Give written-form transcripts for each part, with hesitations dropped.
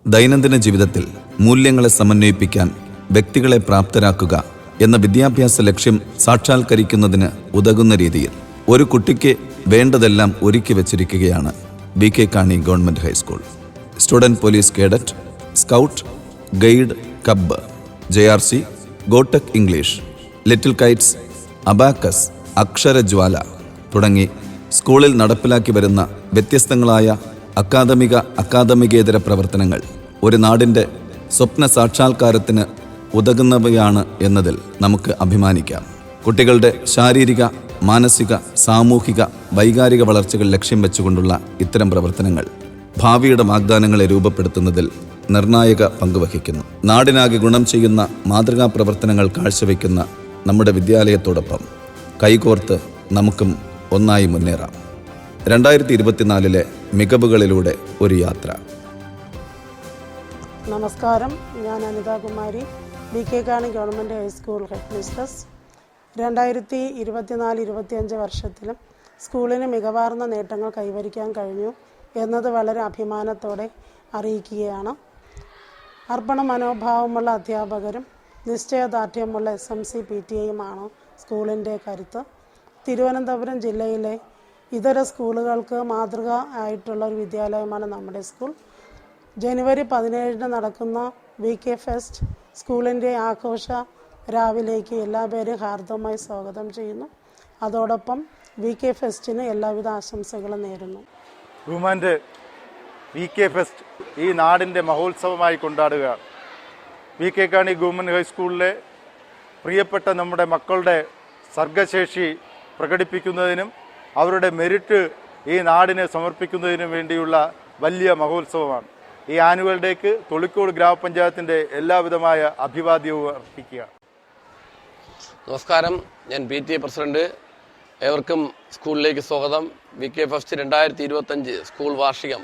ദൈനംദിന ജീവിതത്തിൽ മൂല്യങ്ങളെ സമന്വയിപ്പിക്കാൻ വ്യക്തികളെ പ്രാപ്തരാക്കുക എന്ന വിദ്യാഭ്യാസ ലക്ഷ്യം സാക്ഷാത്കരിക്കുന്നതിന് ഉതകുന്ന രീതിയിൽ ഒരു കുട്ടിക്ക് വേണ്ടതെല്ലാം ഒരുക്കി വച്ചിരിക്കുകയാണ് ബി.കെ. കാണി government high school. Student police cadet, scout, guide, cub, JRC, Gotec English, little kites, abacus, Aksharajwala തുടങ്ങി സ്കൂളിൽ നടപ്പിലാക്കി വരുന്ന വ്യത്യസ്തങ്ങളായ അക്കാദമികേതര പ്രവർത്തനങ്ങൾ ഒരു നാടിൻ്റെ സ്വപ്ന സാക്ഷാത്കാരത്തിന് ഉതകുന്നവയാണ് എന്നതിൽ നമുക്ക് അഭിമാനിക്കാം. കുട്ടികളുടെ ശാരീരിക, മാനസിക, സാമൂഹിക, വൈകാരിക വളർച്ചകൾ ലക്ഷ്യം വെച്ചുകൊണ്ടുള്ള ഇത്തരം പ്രവർത്തനങ്ങൾ ഭാവിയുടെ വാഗ്ദാനങ്ങളെ രൂപപ്പെടുത്തുന്നതിൽ നിർണായക പങ്കുവഹിക്കുന്നു. നാടിനാകെ ഗുണം ചെയ്യുന്ന മാതൃകാ പ്രവർത്തനങ്ങൾ കാഴ്ചവെക്കുന്ന നമ്മുടെ വിദ്യാലയത്തോടൊപ്പം കൈകോർത്ത് നമുക്കും ഒന്നായി മുന്നേറാം. 2024 മികവുകളിലൂടെ ഒരു യാത്ര. നമസ്കാരം, ഞാൻ അനിതാകുമാരി, ബി.കെ. കാണി ഗവൺമെൻറ് ഹൈസ്കൂൾ ഹെഡ് മിസ്ട്രസ്. 2024-25 വർഷത്തിലും സ്കൂളിന് മികവാർന്ന നേട്ടങ്ങൾ കൈവരിക്കാൻ കഴിഞ്ഞു എന്നത് വളരെ അഭിമാനത്തോടെ അറിയിക്കുകയാണ്. അർപ്പണ മനോഭാവമുള്ള അധ്യാപകരും നിശ്ചയദാർഢ്യമുള്ള SMC PTA-യുമാണ് സ്കൂളിൻ്റെ കരുത്ത്. തിരുവനന്തപുരം ജില്ലയിലെ ഇതര സ്കൂളുകൾക്ക് മാതൃക ആയിട്ടുള്ള ഒരു വിദ്യാലയമാണ് നമ്മുടെ സ്കൂൾ. ജനുവരി 17 നടക്കുന്ന VK ഫെസ്റ്റ് സ്കൂളിൻ്റെ ആഘോഷ രാവിലേക്ക് എല്ലാവരെയും ഹാർദവമായി സ്വാഗതം ചെയ്യുന്നു. അതോടൊപ്പം VK ഫെസ്റ്റിന് എല്ലാവിധ ആശംസകളും നേരുന്നു. ഗവൺമെൻറ് VK ഫെസ്റ്റ് ഈ നാടിൻ്റെ മഹോത്സവമായി കൊണ്ടാടുകയാണ്. ബി.കെ. കാണി ഗവൺമെൻറ് ഹൈസ്കൂളിലെ പ്രിയപ്പെട്ട നമ്മുടെ മക്കളുടെ സർഗശേഷി പ്രകടിപ്പിക്കുന്നതിനും അവരുടെ മെറിറ്റ് ഈ നാടിനെ സമർപ്പിക്കുന്നതിനും വേണ്ടിയുള്ള വലിയ മഹോത്സവമാണ്. ഈ ആനുവൽ ഡേക്ക് തൊളിക്കോട് ഗ്രാമപഞ്ചായത്തിൻ്റെ എല്ലാവിധമായ അഭിവാദ്യവും അർപ്പിക്കുക. നമസ്കാരം, ഞാൻ PTA പ്രസിഡന്റ്. ഏവർക്കും സ്കൂളിലേക്ക് സ്വാഗതം. VK ഫെസ്റ്റ് 2025 സ്കൂൾ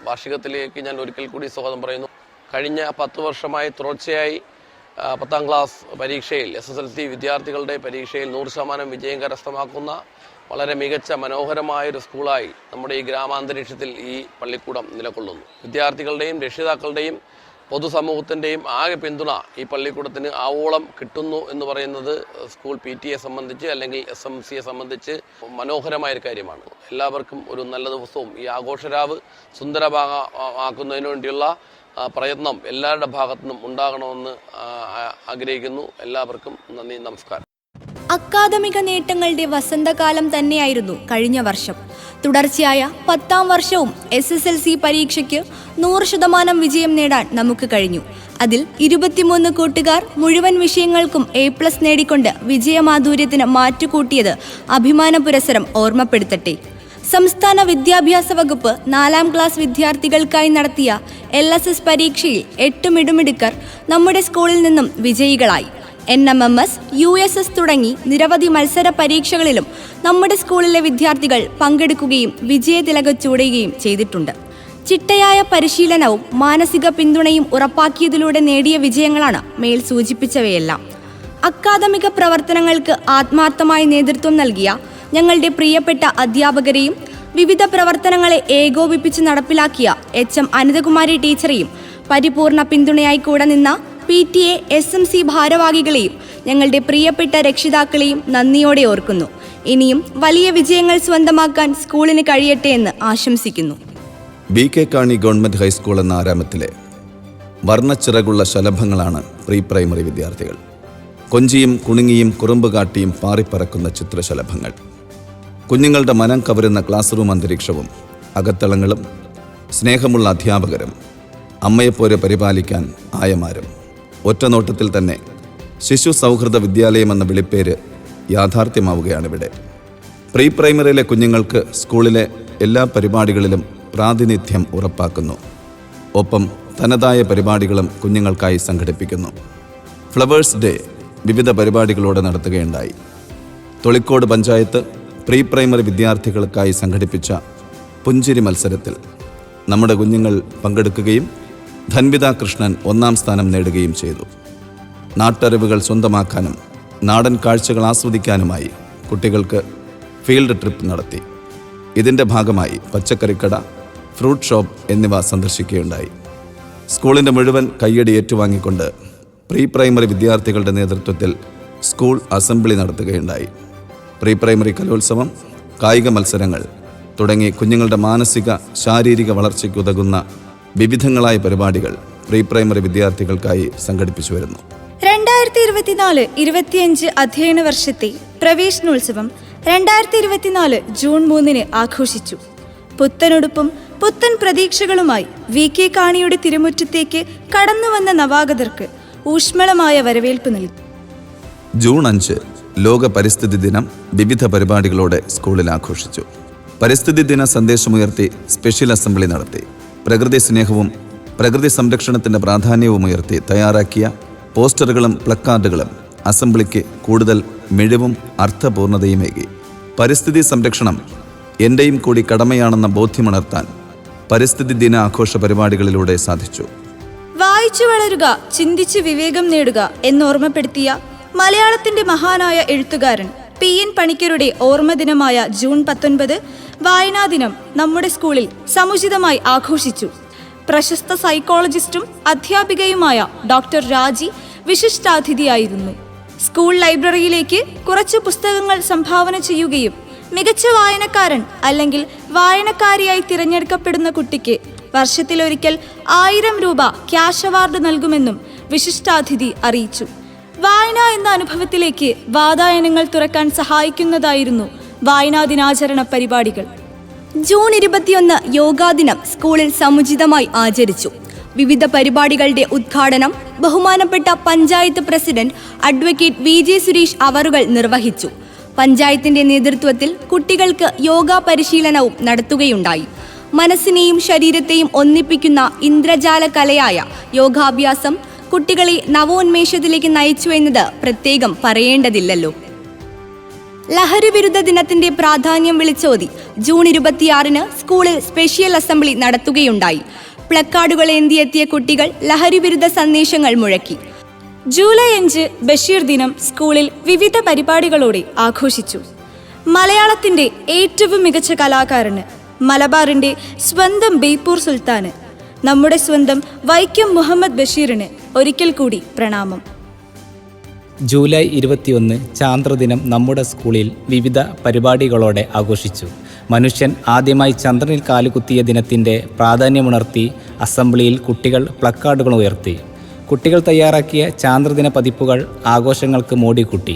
വാർഷികത്തിലേക്ക് ഞാൻ ഒരിക്കൽ കൂടി സ്വാഗതം പറയുന്നു. കഴിഞ്ഞ 10 വർഷമായി തുടർച്ചയായി 10ാം ക്ലാസ് പരീക്ഷയിൽ SSLC വിദ്യാർത്ഥികളുടെ പരീക്ഷയിൽ 100% വിജയം കരസ്ഥമാക്കുന്ന വളരെ മികച്ച മനോഹരമായൊരു സ്കൂളായി നമ്മുടെ ഈ ഗ്രാമാന്തരീക്ഷത്തിൽ ഈ പള്ളിക്കൂടം നിലകൊള്ളുന്നു. വിദ്യാർത്ഥികളുടെയും രക്ഷിതാക്കളുടെയും പൊതുസമൂഹത്തിൻ്റെയും ആകെ പിന്തുണ ഈ പള്ളിക്കൂടത്തിന് ആവോളം കിട്ടുന്നു എന്ന് പറയുന്നത് സ്കൂൾ PTA സംബന്ധിച്ച് അല്ലെങ്കിൽ SMCയെ സംബന്ധിച്ച് മനോഹരമായൊരു കാര്യമാണ്. എല്ലാവർക്കും ഒരു നല്ല ദിവസവും ഈ ആഘോഷരാവ് സുന്ദരമാക്കുന്നതിന് വേണ്ടിയുള്ള പ്രയത്നം എല്ലാവരുടെ ഭാഗത്തു നിന്നും ഉണ്ടാകണമെന്ന് ആഗ്രഹിക്കുന്നു. എല്ലാവർക്കും നന്ദി, നമസ്കാരം. അക്കാദമിക നേട്ടങ്ങളുടെ വസന്തകാലം തന്നെയായിരുന്നു കഴിഞ്ഞ വർഷം. തുടർച്ചയായ 10ാം വർഷവും SSLC പരീക്ഷയ്ക്ക് 100% വിജയം നേടാൻ നമുക്ക് കഴിഞ്ഞു. അതിൽ 23 കൂട്ടുകാർ മുഴുവൻ വിഷയങ്ങൾക്കും A+ നേടിക്കൊണ്ട് വിജയമാധുര്യത്തിന് മാറ്റുകൂട്ടിയത് അഭിമാന പുരസ്സരം ഓർമ്മപ്പെടുത്തട്ടെ. സംസ്ഥാന വിദ്യാഭ്യാസ വകുപ്പ് 4ാം ക്ലാസ് വിദ്യാർത്ഥികൾക്കായി നടത്തിയ LSS പരീക്ഷയിൽ 8 മിടുമിടുക്കർ നമ്മുടെ സ്കൂളിൽ നിന്നും വിജയികളായി. NMMS, USS തുടങ്ങി നിരവധി മത്സര പരീക്ഷകളിലും നമ്മുടെ സ്കൂളിലെ വിദ്യാർത്ഥികൾ പങ്കെടുക്കുകയും വിജയതിലകം ചൂടുകയും ചെയ്തിട്ടുണ്ട്. ചിട്ടയായ പരിശീലനവും മാനസിക പിന്തുണയും ഉറപ്പാക്കിയതിലൂടെ നേടിയ വിജയങ്ങളാണ് മേൽ സൂചിപ്പിച്ചവയെല്ലാം. അക്കാദമിക പ്രവർത്തനങ്ങൾക്ക് ആത്മാർത്ഥമായി നേതൃത്വം നൽകിയ ഞങ്ങളുടെ പ്രിയപ്പെട്ട അധ്യാപകരെയും വിവിധ പ്രവർത്തനങ്ങളെ ഏകോപിപ്പിച്ച് നടപ്പിലാക്കിയ HM അനിതകുമാരി ടീച്ചറെയും പരിപൂർണ പിന്തുണയായി കൂടെ നിന്ന PTA SMC ഭാരവാഹികളെയും ഞങ്ങളുടെ പ്രിയപ്പെട്ട രക്ഷിതാക്കളെയും നന്ദിയോടെ ഓർക്കുന്നു. ഇനിയും വലിയ വിജയങ്ങൾ സ്വന്തമാക്കാൻ സ്കൂളിന് കഴിയട്ടെ എന്ന് ആശംസിക്കുന്നു. ബി.കെ. കാണി ഗവൺമെൻറ് ഹൈസ്കൂൾ എന്ന ആരാമത്തിലെ വർണ്ണച്ചിറകുള്ള ശലഭങ്ങളാണ് പ്രീ പ്രൈമറി വിദ്യാർത്ഥികൾ. കൊഞ്ചിയും കുണുങ്ങിയും കുറുമ്പ് കാട്ടിയും പാറിപ്പറക്കുന്ന ചിത്രശലഭങ്ങൾ. കുഞ്ഞുങ്ങളുടെ മനം കവരുന്ന ക്ലാസ് റൂം അന്തരീക്ഷവും അകത്തളങ്ങളും സ്നേഹമുള്ള അധ്യാപകരും അമ്മയെപ്പോലെ പരിപാലിക്കാൻ ആയമാരും ഒറ്റനോട്ടത്തിൽ തന്നെ ശിശു സൗഹൃദ വിദ്യാലയം എന്ന വിളിപ്പേര് യാഥാർത്ഥ്യമാവുകയാണിവിടെ. പ്രീ പ്രൈമറിയിലെ കുഞ്ഞുങ്ങൾക്ക് സ്കൂളിലെ എല്ലാ പരിപാടികളിലും പ്രാതിനിധ്യം ഉറപ്പാക്കുന്നു. ഒപ്പം തനതായ പരിപാടികളും കുഞ്ഞുങ്ങൾക്കായി സംഘടിപ്പിക്കുന്നു. ഫ്ലവേഴ്സ് ഡേ വിവിധ പരിപാടികളോടെ നടത്തുകയുണ്ടായി. തൊളിക്കോട് പഞ്ചായത്ത് പ്രീ പ്രൈമറി വിദ്യാർത്ഥികൾക്കായി സംഘടിപ്പിച്ച പുഞ്ചിരി മത്സരത്തിൽ നമ്മുടെ കുഞ്ഞുങ്ങൾ പങ്കെടുക്കുകയും ധൻവിത കൃഷ്ണൻ 1ാം സ്ഥാനം നേടുകയും ചെയ്തു. നാട്ടറിവുകൾ സ്വന്തമാക്കാനും നാടൻ കാഴ്ചകൾ ആസ്വദിക്കാനുമായി കുട്ടികൾക്ക് ഫീൽഡ് ട്രിപ്പ് നടത്തി. ഇതിൻ്റെ ഭാഗമായി പച്ചക്കറിക്കട, ഫ്രൂട്ട് ഷോപ്പ് എന്നിവ സന്ദർശിക്കുകയുണ്ടായി. സ്കൂളിൻ്റെ മുഴുവൻ കയ്യടി ഏറ്റുവാങ്ങിക്കൊണ്ട് പ്രീ പ്രൈമറി വിദ്യാർത്ഥികളുടെ നേതൃത്വത്തിൽ സ്കൂൾ അസംബ്ലി നടത്തുകയുണ്ടായി. പ്രീ പ്രൈമറി കലോത്സവം, കായിക മത്സരങ്ങൾ തുടങ്ങി കുഞ്ഞുങ്ങളുടെ മാനസിക ശാരീരിക വളർച്ചയ്ക്കുതകുന്ന വിവിധങ്ങളായ പരിപാടികൾ പ്രീ പ്രൈമറി വിദ്യാർത്ഥികൾക്കായി സംഘടിപ്പിച്ചു വരുന്നു. 2024-25 അധ്യയന വർഷത്തെ പ്രവേശനോത്സവം 2024 ജൂൺ 3 ആഘോഷിച്ചു. പുത്തനുടുപ്പും പുത്തൻ പ്രതീക്ഷകളുമായി VK കാണിയുടെ തിരുമുറ്റത്തേക്ക് കടന്നുവന്ന നവാഗതർക്ക് ഊഷ്മളമായ വരവേൽപ്പ് നൽകി. ജൂൺ 5 ലോക പരിസ്ഥിതി ദിനം വിവിധ പരിപാടികളോടെ സ്കൂളിൽ ആഘോഷിച്ചു. പരിസ്ഥിതി ദിന സന്ദേശമുയർത്തി സ്പെഷ്യൽ അസംബ്ലി നടത്തി. പ്രകൃതി സ്നേഹവും പ്രകൃതി സംരക്ഷണത്തിൻ്റെ പ്രാധാന്യവും ഉയർത്തി തയ്യാറാക്കിയ പോസ്റ്ററുകളും പ്ലക്കാർഡുകളും അസംബ്ലിക്ക് കൂടുതൽ മിഴിവും അർത്ഥപൂർണതയുമേകി. പരിസ്ഥിതി സംരക്ഷണം എൻ്റെയും കൂടി കടമയാണെന്ന ബോധ്യമുണർത്താൻ പരിസ്ഥിതി ദിന ആഘോഷ പരിപാടികളിലൂടെ സാധിച്ചു. വായിച്ചു വളരുക, ചിന്തിച്ച് വിവേകം നേടുക എന്നോർമ്മപ്പെടുത്തിയ മലയാളത്തിന്റെ മഹാനായ എഴുത്തുകാരൻ PN പണിക്കരുടെ ഓർമ്മദിനമായ ജൂൺ 19 വായനാ ദിനം നമ്മുടെ സ്കൂളിൽ സമുചിതമായി ആഘോഷിച്ചു. പ്രശസ്ത സൈക്കോളജിസ്റ്റും അധ്യാപികയുമായ ഡോക്ടർ രാജി വിശിഷ്ടാതിഥിയായിരുന്നു. സ്കൂൾ ലൈബ്രറിയിലേക്ക് കുറച്ച് പുസ്തകങ്ങൾ സംഭാവന ചെയ്യുകയും മികച്ച വായനക്കാരൻ അല്ലെങ്കിൽ വായനക്കാരിയായി തിരഞ്ഞെടുക്കപ്പെടുന്ന കുട്ടിക്ക് വർഷത്തിലൊരിക്കൽ 1000 രൂപ ക്യാഷ് അവാർഡ് നൽകുമെന്നും വിശിഷ്ടാതിഥി അറിയിച്ചു. വായന എന്ന അനുഭവത്തിലേക്ക് വാതായനങ്ങൾ തുറക്കാൻ സഹായിക്കുന്നതായിരുന്നു വായനാ ദിനാചരണ പരിപാടികൾ. ജൂൺ 21 യോഗാ ദിനം സ്കൂളിൽ സമുചിതമായി ആചരിച്ചു. വിവിധ പരിപാടികളുടെ ഉദ്ഘാടനം ബഹുമാനപ്പെട്ട panchayat president advocate VJ Suresh അവറുകൾ നിർവഹിച്ചു. പഞ്ചായത്തിന്റെ നേതൃത്വത്തിൽ കുട്ടികൾക്ക് യോഗ പരിശീലനവും നടത്തുകയുണ്ടായി. മനസ്സിനെയും ശരീരത്തെയും ഒന്നിപ്പിക്കുന്ന ഇന്ദ്രജാല കലയായ യോഗാഭ്യാസം കുട്ടികളെ നവോന്മേഷത്തിലേക്ക് നയിച്ചു എന്നത് പ്രത്യേകം പറയേണ്ടതില്ലല്ലോ. ലഹരി വിരുദ്ധ ദിനത്തിന്റെ പ്രാധാന്യം വിളിച്ചോതി ജൂൺ 26 സ്കൂളിൽ സ്പെഷ്യൽ അസംബ്ലി നടത്തുകയുണ്ടായി. പ്ലക്കാർഡുകൾ ഏന്തിയെത്തിയ കുട്ടികൾ ലഹരി വിരുദ്ധ സന്ദേശങ്ങൾ മുഴക്കി. ജൂലൈ 5 ബഷീർ ദിനം സ്കൂളിൽ വിവിധ പരിപാടികളോടെ ആഘോഷിച്ചു. മലയാളത്തിന്റെ ഏറ്റവും മികച്ച കലാകാരന്, മലബാറിന്റെ സ്വന്തം ബേപ്പൂർ സുൽത്താന്, നമ്മുടെ സ്വന്തം വൈക്കം മുഹമ്മദ് ബഷീറിന് ഒരിക്കൽ കൂടി പ്രണാമം. ജൂലൈ 21 ചാന്ദ്രദിനം നമ്മുടെ സ്കൂളിൽ വിവിധ പരിപാടികളോടെ ആഘോഷിച്ചു. മനുഷ്യൻ ആദ്യമായി ചന്ദ്രനിൽ കാലുകുത്തിയ ദിനത്തിൻ്റെ പ്രാധാന്യമുണർത്തി അസംബ്ലിയിൽ കുട്ടികൾ പ്ലക്കാർഡുകൾ ഉയർത്തി. കുട്ടികൾ തയ്യാറാക്കിയ ചാന്ദ്രദിന പതിപ്പുകൾ ആഘോഷങ്ങൾക്ക് മോടിക്കൂട്ടി.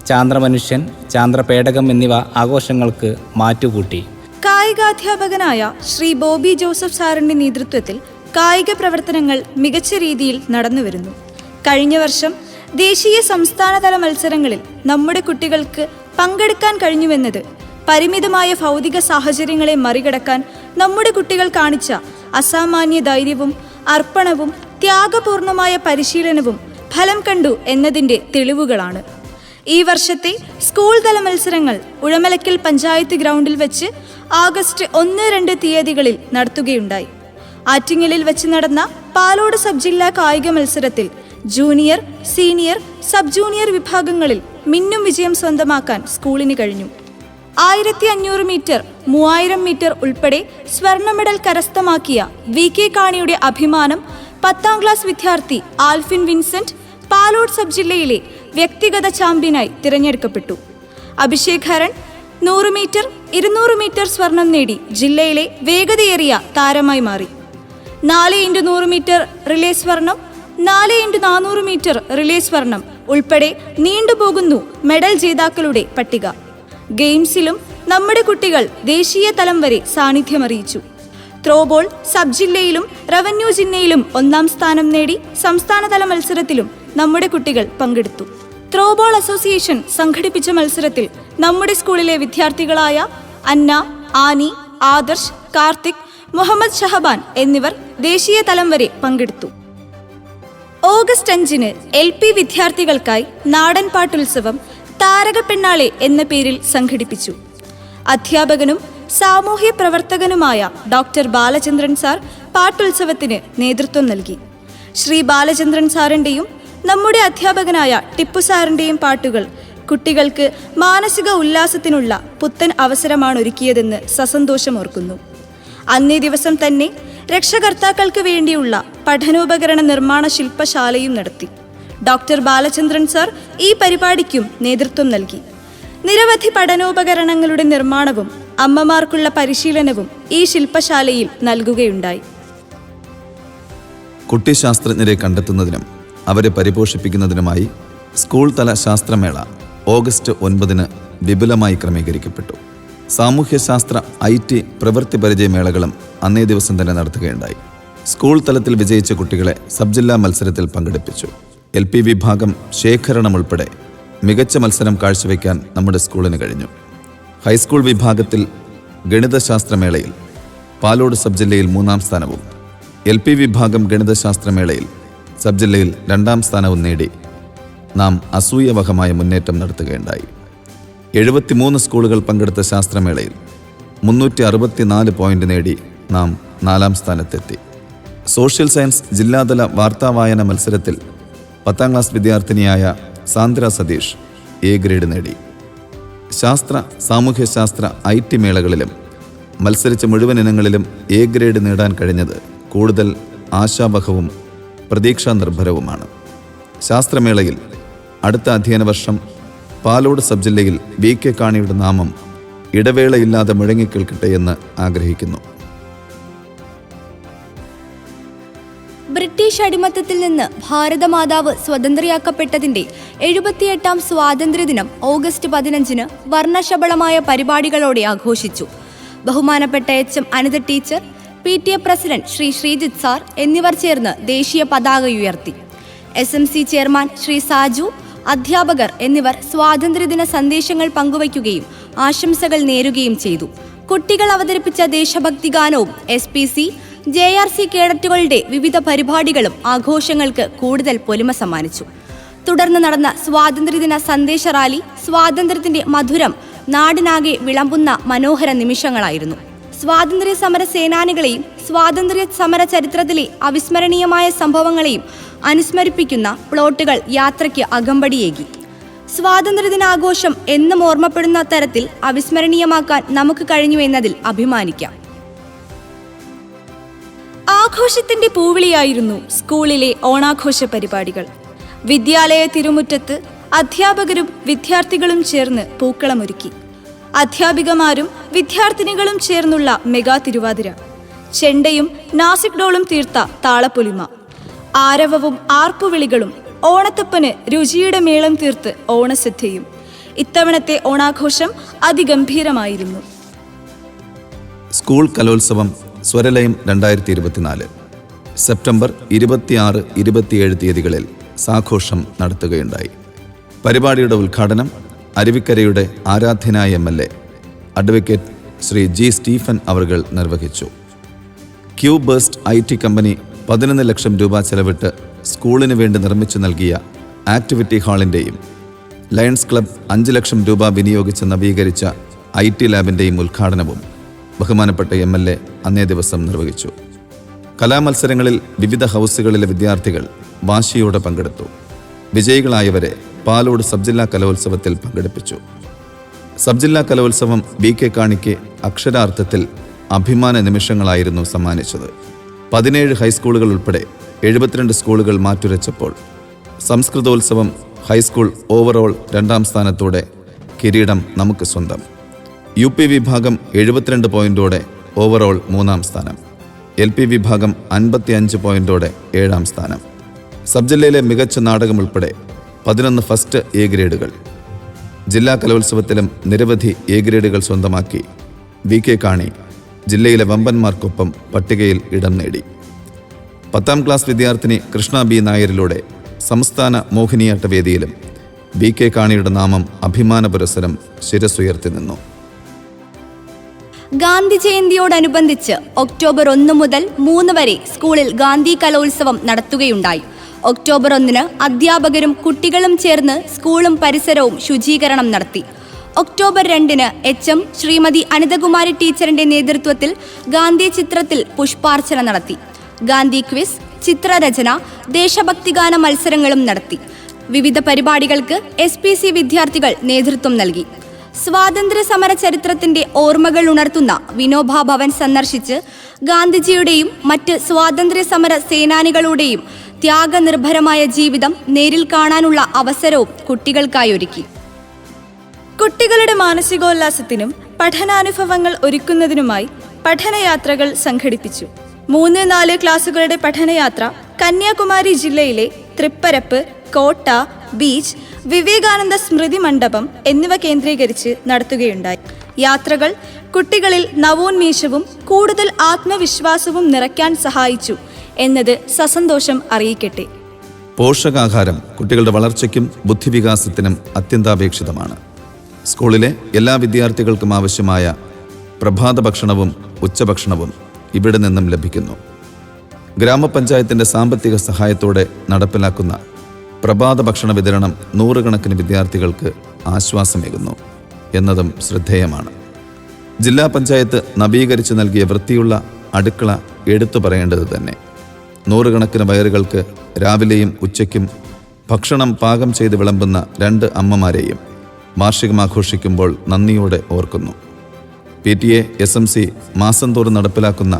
ചാന്ദ്രമനുഷ്യൻ, ചാന്ദ്രപേടകം എന്നിവ ആഘോഷങ്ങൾക്ക് മാറ്റുകൂട്ടി. കായികാധ്യാപകനായ ശ്രീ ബോബി ജോസഫ് സാറിന്റെ നേതൃത്വത്തിൽ കായിക പ്രവർത്തനങ്ങൾ മികച്ച രീതിയിൽ നടന്നുവരുന്നു. കഴിഞ്ഞ വർഷം ദേശീയ സംസ്ഥാനതല മത്സരങ്ങളിൽ നമ്മുടെ കുട്ടികൾക്ക് പങ്കെടുക്കാൻ കഴിഞ്ഞുവെന്നത് പരിമിതമായ ഭൗതിക സാഹചര്യങ്ങളെ മറികടക്കാൻ നമ്മുടെ കുട്ടികൾ കാണിച്ച അസാമാന്യ ധൈര്യവും അർപ്പണവും ത്യാഗപൂർണമായ പരിശീലനവും ഫലം കണ്ടു എന്നതിൻ്റെ തെളിവുകളാണ്. ഈ വർഷത്തെ സ്കൂൾ തല മത്സരങ്ങൾ ഉഴമലക്കൽ പഞ്ചായത്ത് ഗ്രൗണ്ടിൽ വെച്ച് ആഗസ്റ്റ് 1-2 തീയതികളിൽ നടത്തുകയുണ്ടായി. ആറ്റിങ്ങലിൽ വെച്ച് നടന്ന പാലോട് സബ് ജില്ലാ കായിക മത്സരത്തിൽ ജൂനിയർ, സീനിയർ, സബ് ജൂനിയർ വിഭാഗങ്ങളിൽ മിന്നും വിജയം സ്വന്തമാക്കാൻ സ്കൂളിന് കഴിഞ്ഞു. 1500 മീറ്റർ, 3000 മീറ്റർ ഉൾപ്പെടെ സ്വർണ്ണ മെഡൽ കരസ്ഥമാക്കിയ VK കാണിയുടെ അഭിമാനം 10ാം ക്ലാസ് വിദ്യാർത്ഥി ആൽഫിൻ വിൻസെന്റ് പാലോട് സബ് ജില്ലയിലെ വ്യക്തിഗത ചാമ്പ്യനായി തിരഞ്ഞെടുക്കപ്പെട്ടു. അഭിഷേക് ഹരൺ 100 മീറ്റർ, 200 മീറ്റർ സ്വർണം നേടി ജില്ലയിലെ വേഗതയേറിയ താരമായി മാറി. 4x100 മീറ്റർ റിലേ സ്വർണം, 4x400 മീറ്റർ റിലേ സ്വർണം ഉൾപ്പെടെ നീണ്ടുപോകുന്നു മെഡൽ ജേതാക്കളുടെ പട്ടിക. ഗെയിംസിലും നമ്മുടെ കുട്ടികൾ ദേശീയ തലം വരെ സാന്നിധ്യമറിയിച്ചു. ത്രോബോൾ സബ് ജില്ലയിലും റവന്യൂ ജില്ലയിലും 1ാം സ്ഥാനം നേടി സംസ്ഥാനതല മത്സരത്തിലും നമ്മുടെ കുട്ടികൾ പങ്കെടുത്തു. ത്രോബോൾ അസോസിയേഷൻ സംഘടിപ്പിച്ച മത്സരത്തിൽ നമ്മുടെ സ്കൂളിലെ വിദ്യാർത്ഥികളായ അന്ന, ആനി, ആദർശ്, കാർത്തിക്, മുഹമ്മദ് ഷഹബാൻ എന്നിവർ ദേശീയ തലം വരെ പങ്കെടുത്തു. ഓഗസ്റ്റ് 5 LP വിദ്യാർത്ഥികൾക്കായി നാടൻ പാട്ടുത്സവം താരക പെണ്ണാളെ എന്ന പേരിൽ സംഘടിപ്പിച്ചു. അധ്യാപകനും സാമൂഹ്യ പ്രവർത്തകനുമായ ഡോക്ടർ ബാലചന്ദ്രൻ സാർ പാട്ടുത്സവത്തിന് നേതൃത്വം നൽകി. ശ്രീ ബാലചന്ദ്രൻ സാറിൻ്റെയും നമ്മുടെ അധ്യാപകനായ ടിപ്പു സാറിൻ്റെയും പാട്ടുകൾ കുട്ടികൾക്ക് മാനസിക ഉല്ലാസത്തിനുള്ള പുത്തൻ അവസരമാണ് ഒരുക്കിയതെന്ന് സസന്തോഷമോർക്കുന്നു. അന്നേ ദിവസം തന്നെ രക്ഷകർത്താക്കൾക്ക് വേണ്ടിയുള്ള പഠനോപകരണ നിർമ്മാണ ശില്പശാലയും നടത്തി. ഡോക്ടർ ബാലചന്ദ്രൻ സർ ഈ പരിപാടിക്കും നേതൃത്വം നൽകി. നിരവധി പഠനോപകരണങ്ങളുടെ നിർമ്മാണവും അമ്മമാർക്കുള്ള പരിശീലനവും ഈ ശില്പശാലയിൽ നൽകുകയുണ്ടായി. കുട്ടി ശാസ്ത്രജ്ഞരെ കണ്ടെത്തുന്നതിനും അവരെ പരിപോഷിപ്പിക്കുന്നതിനുമായി സ്കൂൾ തല ശാസ്ത്രമേള ഓഗസ്റ്റ് 9 വിപുലമായി ക്രമീകരിക്കപ്പെട്ടു. സാമൂഹ്യശാസ്ത്ര IT പ്രവൃത്തി പരിചയമേളകളും അന്നേ ദിവസം തന്നെ നടത്തുകയുണ്ടായി. സ്കൂൾ തലത്തിൽ വിജയിച്ച കുട്ടികളെ സബ് ജില്ലാ മത്സരത്തിൽ പങ്കെടുപ്പിച്ചു. LP വിഭാഗം ശേഖരണം ഉൾപ്പെടെ മികച്ച മത്സരം കാഴ്ചവെക്കാൻ നമ്മുടെ സ്കൂളിന് കഴിഞ്ഞു. ഹൈസ്കൂൾ വിഭാഗത്തിൽ ഗണിതശാസ്ത്രമേളയിൽ പാലോട് സബ് ജില്ലയിൽ 3-ാം സ്ഥാനവും LP വിഭാഗം ഗണിതശാസ്ത്രമേളയിൽ സബ് ജില്ലയിൽ 2-ാം സ്ഥാനവും നേടി നാം അസൂയവഹമായ മുന്നേറ്റം നടത്തുകയുണ്ടായി. 73 സ്കൂളുകൾ പങ്കെടുത്ത ശാസ്ത്രമേളയിൽ 364 പോയിന്റ് നേടി നാം 4-ാം സ്ഥാനത്തെത്തി. സോഷ്യൽ സയൻസ് ജില്ലാതല വാർത്താവായന മത്സരത്തിൽ 10ാം ക്ലാസ് വിദ്യാർത്ഥിനിയായ സാന്ദ്ര സതീഷ് A ഗ്രേഡ് നേടി. ശാസ്ത്ര സാമൂഹ്യശാസ്ത്ര IT മേളകളിലും മത്സരിച്ച മുഴുവൻ ഇനങ്ങളിലും A ഗ്രേഡ് നേടാൻ കഴിഞ്ഞത് കൂടുതൽ ആശാവഹവും പ്രതീക്ഷാ നിർഭരവുമാണ്. ശാസ്ത്രമേളയിൽ അടുത്ത അധ്യയന വർഷം പാലോട് സബ് ജില്ലയിൽ VK കാണിയുടെ നാമം ഇടവേളയില്ലാതെ മുഴങ്ങിക്കേൾക്കട്ടെ എന്ന് ആഗ്രഹിക്കുന്നു. ബ്രിട്ടീഷ് അടിമത്തത്തിൽ നിന്ന് ഭാരതമാതാവ് സ്വതന്ത്രയാക്കപ്പെട്ടതിന്റെ 78ാം സ്വാതന്ത്ര്യദിനം ഓഗസ്റ്റ് 15 വർണ്ണശബളമായ പരിപാടികളോടെ ആഘോഷിച്ചു. ബഹുമാനപ്പെട്ട HM Anitha teacher, PTA president Shri Sreejith sir എന്നിവർ ചേർന്ന് ദേശീയ പതാക ഉയർത്തി. SMC ചെയർമാൻ ശ്രീ സാജു, അധ്യാപകർ എന്നിവർ സ്വാതന്ത്ര്യദിന സന്ദേശങ്ങൾ പങ്കുവയ്ക്കുകയും ആശംസകൾ നേരുകയും ചെയ്തു. കുട്ടികൾ അവതരിപ്പിച്ച ദേശഭക്തി ഗാനവും SPC, JRC കേഡറ്റുകളുടെ വിവിധ പരിപാടികളും ആഘോഷങ്ങൾക്ക് കൂടുതൽ പൊലിമ സമ്മാനിച്ചു. തുടർന്ന് നടന്ന സ്വാതന്ത്ര്യദിന സന്ദേശ റാലി സ്വാതന്ത്ര്യത്തിന്റെ മധുരം നാടിനാകെ വിളമ്പുന്ന മനോഹര നിമിഷങ്ങളായിരുന്നു. സ്വാതന്ത്ര്യ സമര സേനാനികളെയും സ്വാതന്ത്ര്യ സമര ചരിത്രത്തിലെ അവിസ്മരണീയമായ സംഭവങ്ങളെയും അനുസ്മരിപ്പിക്കുന്ന പ്ലോട്ടുകൾ യാത്രയ്ക്ക് അകമ്പടിയേകി. സ്വാതന്ത്ര്യദിനാഘോഷം എന്നും ഓർമ്മപ്പെടുന്ന തരത്തിൽ അവിസ്മരണീയമാക്കാൻ നമുക്ക് കഴിഞ്ഞു എന്നതിൽ അഭിമാനിക്കാം. ആഘോഷത്തിന്റെ പൂവിളിയായിരുന്നു സ്കൂളിലെ ഓണാഘോഷ പരിപാടികൾ. വിദ്യാലയ തിരുമുറ്റത്ത് അധ്യാപകരും വിദ്യാർത്ഥികളും ചേർന്ന് പൂക്കളമൊരുക്കി. അധ്യാപികമാരും വിദ്യാർത്ഥിനികളും ചേർന്നുള്ള മെഗാ തിരുവാതിര, ചെണ്ടയും നാസിക് ഡോളും തീർത്ത താളപ്പൊലിമ, ആരവവും ആർപ്പുവിളികളും, ഓണത്തപ്പന് രുചിയുടെ മേളം തീർത്ത് ഓണസദ്യയും. ഇത്തവണത്തെ ഓണാഘോഷം അതിഗംഭീരമായിരുന്നു. സ്കൂൾ കലോത്സവം സ്വരലയം 2024 സെപ്റ്റംബർ 26, 27 തീയതികളിൽ സാഘോഷം നടത്തുകയുണ്ടായി. പരിപാടിയുടെ ഉദ്ഘാടനം അരുവിക്കരയുടെ ആരാധ്യനായ MLA advocate Shri G. Stephen അവർകൾ നിർവഹിച്ചു. ക്യൂ ബേസ്റ്റ് IT കമ്പനി 11 ലക്ഷം രൂപ ചെലവിട്ട് സ്കൂളിന് വേണ്ടി നിർമ്മിച്ചു നൽകിയ ആക്ടിവിറ്റി ഹാളിൻ്റെയും ലയൺസ് ക്ലബ് 5 ലക്ഷം രൂപ വിനിയോഗിച്ച് നവീകരിച്ച IT ലാബിൻ്റെയും ഉദ്ഘാടനവും ബഹുമാനപ്പെട്ട MLA അന്നേ ദിവസം നിർവഹിച്ചു. കലാമത്സരങ്ങളിൽ വിവിധ ഹൗസുകളിലെ വിദ്യാർത്ഥികൾ വാശിയോടെ പങ്കെടുത്തു. വിജയികളായവരെ പാലോട് സബ് ജില്ലാ കലോത്സവത്തിൽ പങ്കെടുപ്പിച്ചു. സബ് ജില്ലാ കലോത്സവം VK കാണിക്ക് അക്ഷരാർത്ഥത്തിൽ അഭിമാന നിമിഷങ്ങളായിരുന്നു സമ്മാനിച്ചത്. 17 ഹൈസ്കൂളുകൾ ഉൾപ്പെടെ 72 സ്കൂളുകൾ മാറ്റുരച്ചപ്പോൾ സംസ്കൃതോത്സവം ഹൈസ്കൂൾ ഓവറോൾ 2-ാം സ്ഥാനത്തോടെ കിരീടം നമുക്ക് സ്വന്തം. UP വിഭാഗം 72 പോയിന്റോടെ ഓവറോൾ 3-ാം സ്ഥാനം. LP വിഭാഗം 55 പോയിന്റോടെ 7-ാം സ്ഥാനം. സബ് ജില്ലയിലെ മികച്ച നാടകം ഉൾപ്പെടെ 11 ഫസ്റ്റ് A ഗ്രേഡുകൾ. ജില്ലാ കലോത്സവത്തിലും നിരവധി A ഗ്രേഡുകൾ സ്വന്തമാക്കി VK കാണി ജില്ലയിലെ വമ്പന്മാർക്കൊപ്പം പട്ടികയിൽ ഇടം നേടി. 10ാം ക്ലാസ് വിദ്യാർത്ഥിനി കൃഷ്ണ B. നായരിലൂടെ സംസ്ഥാന മോഹിനിയാട്ട വേദിയിലും VK കാണിയുടെ നാമം അഭിമാന പുരസ്സരം ശിരസുയർത്തി നിന്നു. ഗാന്ധി ജയന്തിയോടനുബന്ധിച്ച് ഒക്ടോബർ 1 മുതൽ 3 വരെ സ്കൂളിൽ ഗാന്ധി കലോത്സവം നടത്തുകയുണ്ടായി. ഒക്ടോബർ 1 അധ്യാപകരും കുട്ടികളും ചേർന്ന് സ്കൂളും പരിസരവും ശുചീകരണം നടത്തി. ഒക്ടോബർ 2 HM ശ്രീമതി അനിതകുമാരി ടീച്ചറിന്റെ നേതൃത്വത്തിൽ ഗാന്ധി ചിത്രത്തിൽ പുഷ്പാർച്ചന നടത്തി. ഗാന്ധി ക്വിസ്, ചിത്രരചന, ദേശഭക്തിഗാന മത്സരങ്ങളും നടത്തി. വിവിധ പരിപാടികൾക്ക് SPC വിദ്യാർത്ഥികൾ നേതൃത്വം നൽകി. സ്വാതന്ത്ര്യ സമര ചരിത്രത്തിന്റെ ഓർമ്മകൾ ഉണർത്തുന്ന വിനോബ ഭവൻ സന്ദർശിച്ച് ഗാന്ധിജിയുടെയും മറ്റ് സ്വാതന്ത്ര്യ സമര സേനാനികളുടെയും ത്യാഗനിർഭരമായ ജീവിതം നേരിൽ കാണാനുള്ള അവസരവും കുട്ടികൾക്കായി ഒരുക്കി. കുട്ടികളുടെ മാനസികോല്ലാസത്തിനും പഠനാനുഭവങ്ങൾ ഒരുക്കുന്നതിനുമായി പഠനയാത്രകൾ സംഘടിപ്പിച്ചു. 3-4 ക്ലാസുകളുടെ പഠനയാത്ര കന്യാകുമാരി ജില്ലയിലെ തൃപ്പരപ്പ്, കോട്ട, ബീച്ച്, വിവേകാനന്ദ സ്മൃതി മണ്ഡപം എന്നിവ കേന്ദ്രീകരിച്ച് നടത്തുകയുണ്ടായി. യാത്രകൾ കുട്ടികളിൽ നവോന്മേഷവും കൂടുതൽ ആത്മവിശ്വാസവും നിറയ്ക്കാൻ സഹായിച്ചു എന്നത് സസന്തോഷം അറിയിക്കട്ടെ. പോഷകാഹാരം കുട്ടികളുടെ വളർച്ചയ്ക്കും ബുദ്ധിവികാസത്തിനും അത്യന്താപേക്ഷിതമാണ്. സ്കൂളിലെ എല്ലാ വിദ്യാർത്ഥികൾക്കും ആവശ്യമായ പ്രഭാത ഭക്ഷണവും ഉച്ചഭക്ഷണവും ഇവിടെ നിന്നും ലഭിക്കുന്നു. ഗ്രാമപഞ്ചായത്തിൻ്റെ സാമ്പത്തിക സഹായത്തോടെ നടപ്പിലാക്കുന്ന പ്രഭാത ഭക്ഷണ വിതരണം 100 കണക്കിന് വിദ്യാർത്ഥികൾക്ക് ആശ്വാസമേകുന്നു എന്നതും ശ്രദ്ധേയമാണ്. ജില്ലാ പഞ്ചായത്ത് നവീകരിച്ച് നൽകിയ വൃത്തിയുള്ള അടുക്കള എടുത്തു പറയേണ്ടത് തന്നെ. 100 കണക്കിന് വയറുകൾക്ക് രാവിലെയും ഉച്ചയ്ക്കും ഭക്ഷണം പാകം ചെയ്ത് വിളമ്പുന്ന 2 അമ്മമാരെയും വാർഷികം ആഘോഷിക്കുമ്പോൾ നന്ദിയോടെ ഓർക്കുന്നു. PTA SMC മാസം തോറും നടപ്പിലാക്കുന്ന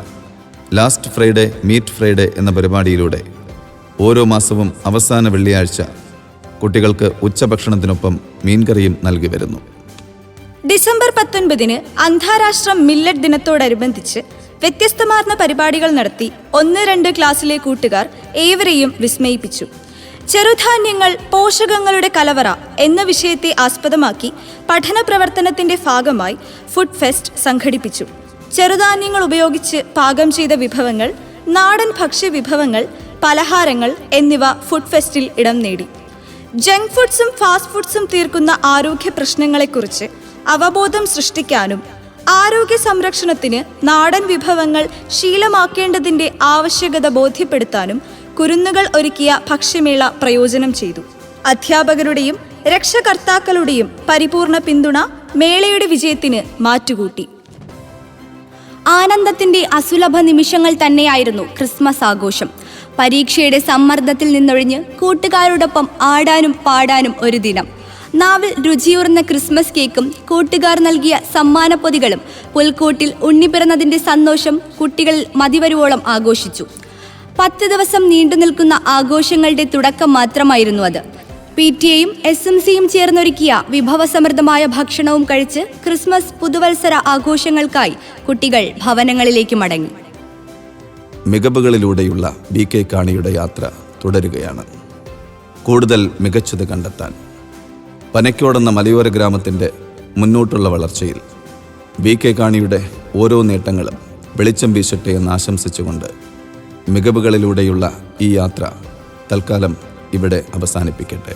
ലാസ്റ്റ് ഫ്രൈഡേ മീറ്റ് ഫ്രൈഡേ എന്ന പരിപാടിയിലൂടെ ഓരോ മാസവും അവസാന വെള്ളിയാഴ്ച കുട്ടികൾക്ക് ഉച്ചഭക്ഷണത്തിനൊപ്പം മീൻകറിയും നൽകി വരുന്നു. ഡിസംബർ 19 അന്താരാഷ്ട്ര മില്ലറ്റ് ദിനത്തോടനുബന്ധിച്ച് വ്യത്യസ്തമാർന്ന പരിപാടികൾ നടത്തി 1-2 ക്ലാസ്സിലെ കൂട്ടുകാർ ഏവരെയും വിസ്മയിപ്പിച്ചു. ചെറുധാന്യങ്ങൾ പോഷകങ്ങളുടെ കലവറ എന്ന വിഷയത്തെ ആസ്പദമാക്കി പഠന പ്രവർത്തനത്തിന്റെ ഭാഗമായി ഫുഡ് ഫെസ്റ്റ് സംഘടിപ്പിച്ചു. ചെറുധാന്യങ്ങൾ ഉപയോഗിച്ച് പാകം ചെയ്ത വിഭവങ്ങൾ, നാടൻ ഭക്ഷ്യവിഭവങ്ങൾ, പലഹാരങ്ങൾ എന്നിവ ഫുഡ് ഫെസ്റ്റിൽ ഇടം നേടി. ജങ്ക് ഫുഡ്സും ഫാസ്റ്റ് ഫുഡ്സും തീർക്കുന്ന ആരോഗ്യ പ്രശ്നങ്ങളെക്കുറിച്ച് അവബോധം സൃഷ്ടിക്കാനും ആരോഗ്യ സംരക്ഷണത്തിന് നാടൻ വിഭവങ്ങൾ ശീലമാക്കേണ്ടതിന്റെ ആവശ്യകത ബോധ്യപ്പെടുത്താനും കുരുന്നുകൾ ഒരുക്കിയ ഭക്ഷ്യമേള പ്രയോജനം ചെയ്തു. അധ്യാപകരുടെയും രക്ഷകർത്താക്കളുടെയും പരിപൂർണ പിന്തുണ മേളയുടെ വിജയത്തിന് മാറ്റുകൂട്ടി. ആനന്ദത്തിന്റെ അസുലഭ നിമിഷങ്ങൾ തന്നെയായിരുന്നു ക്രിസ്മസ് ആഘോഷം. പരീക്ഷയുടെ സമ്മർദ്ദത്തിൽ നിന്നൊഴിഞ്ഞ് കൂട്ടുകാരോടൊപ്പം ആടാനും പാടാനും ഒരു ദിനം. നാവിൽ രുചിയൂർന്ന ക്രിസ്മസ് കേക്കും കൂട്ടുകാർ നൽകിയ സമ്മാനപ്പൊതികളും പുൽക്കൂട്ടിൽ ഉണ്ണി പിറന്നതിന്റെ സന്തോഷം കുട്ടികളിൽ മതിവരുവോളം ആഘോഷിച്ചു. 10 ദിവസം നീണ്ടു നിൽക്കുന്ന ആഘോഷങ്ങളുടെ തുടക്കം മാത്രമായിരുന്നു അത്. PTA-യും SMC-യും ചേർന്നൊരുക്കിയ വിഭവസമൃദ്ധമായ ഭക്ഷണവും കഴിച്ച് ക്രിസ്മസ് പുതുവത്സര ആഘോഷങ്ങൾക്കായി കുട്ടികൾ ഭവനങ്ങളിലേക്ക് മടങ്ങി. മികവുകളിലൂടെയുള്ള BK കാണിയുടെ യാത്ര തുടരുകയാണ്. കൂടുതൽ മികച്ചത് കണ്ടെത്താൻ പനക്കോടെന്ന മലയോര ഗ്രാമത്തിൻ്റെ മുന്നോട്ടുള്ള വളർച്ചയിൽ BK കാണിയുടെ ഓരോ നേട്ടങ്ങളും വെളിച്ചം വീശട്ടെ എന്ന് ആശംസിച്ചുകൊണ്ട് മികവുകളിലൂടെയുള്ള ഈ യാത്ര തൽക്കാലം ഇവിടെ അവസാനിപ്പിക്കട്ടെ.